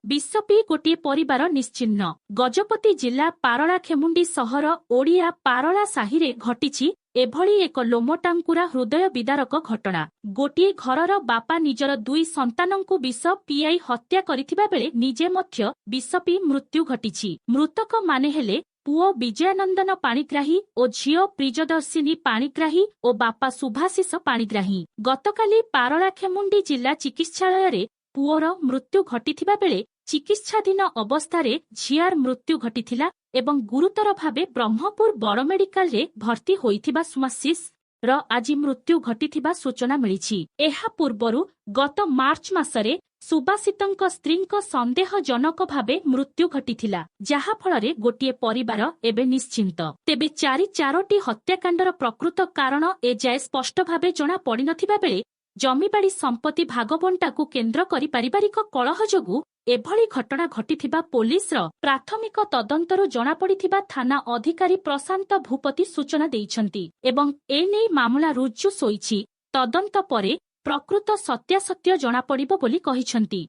ବିଷ ପିଇ ଗୋଟିଏ ପରିବାର ନିଶ୍ଚିହ୍ନ। ଗଜପତି ଜିଲ୍ଲା ପାରଳାଖେମୁଣ୍ଡି ସହର ଓଡ଼ିଆ ପାରଳା ସାହିରେ ଘଟିଛି ଏଭଳି ଏକ ଲୋମଟାଙ୍କୁରା ହୃଦୟ ବିଦାରକ ଘଟଣା। ଗୋଟିଏ ଘରର ବାପା ନିଜର 2 ସନ୍ତାନଙ୍କୁ ବିଷ ପିଆଇ ହତ୍ୟା କରିଥିବା ବେଳେ ନିଜେ ମଧ୍ୟ ବିଷ ପିଇ ମୃତ୍ୟୁ ଘଟିଛି। ମୃତକମାନେ ହେଲେ ପୁଅ ବିଜୟାନନ୍ଦନ ପାଣିଗ୍ରାହୀ ଓ ଝିଅ ପ୍ରିୟଦର୍ଶିନୀ ପାଣିଗ୍ରାହୀ ଓ ବାପା ସୁଭାଶିଷ ପାଣିଗ୍ରାହୀ। ଗତକାଲି ପାରଳାଖେମୁଣ୍ଡି ଜିଲ୍ଲା ଚିକିତ୍ସାଳୟରେ ପୁଅର ମୃତ୍ୟୁ ଘଟିଥିବା ବେଳେ ଚିକିତ୍ସାଧୀନ ଅବସ୍ଥାରେ ଝିଆର ମୃତ୍ୟୁ ଘଟିଥିଲା ଏବଂ ଗୁରୁତର ଭାବେ ବ୍ରହ୍ମପୁର ବଡ଼ ମେଡିକାଲରେ ଭର୍ତ୍ତି ହୋଇଥିବା ସୁଭାଶିଷର ଆଜି ମୃତ୍ୟୁ ଘଟିଥିବା ସୂଚନା ମିଳିଛି। ଏହା ପୂର୍ବରୁ ଗତ ମାର୍ଚ୍ଚ ମାସରେ ସୁଭାଷିତଙ୍କ ସ୍ତ୍ରୀଙ୍କ ସନ୍ଦେହଜନକ ଭାବେ ମୃତ୍ୟୁ ଘଟିଥିଲା, ଯାହାଫଳରେ ଗୋଟିଏ ପରିବାର ଏବେ ନିଶ୍ଚିନ୍ତ। ତେବେ 4ଟି ହତ୍ୟାକାଣ୍ଡର ପ୍ରକୃତ କାରଣ ଏଯାଏ ସ୍ପଷ୍ଟ ଭାବେ ଜଣା ପଡ଼ିନଥିବା ବେଳେ ଜମିବାଡ଼ି ସମ୍ପତ୍ତି ଭାଗବଣ୍ଟାକୁ କେନ୍ଦ୍ର କରି ପାରିବାରିକ କଳହ ଯୋଗୁଁ ଏଭଳି ଘଟଣା ଘଟିଥିବା ପୋଲିସର ପ୍ରାଥମିକ ତଦନ୍ତରୁ ଜଣାପଡ଼ିଥିବା ଥାନା ଅଧିକାରୀ ପ୍ରଶାନ୍ତ ଭୂପତି ସୂଚନା ଦେଇଛନ୍ତି ଏବଂ ଏନେଇ ମାମଲା ରୁଜୁ ହୋଇଛି। ତଦନ୍ତ ପରେ ପ୍ରକୃତ ସତ୍ୟାସତ୍ୟ ଜଣାପଡ଼ିବ ବୋଲି କହିଛନ୍ତି।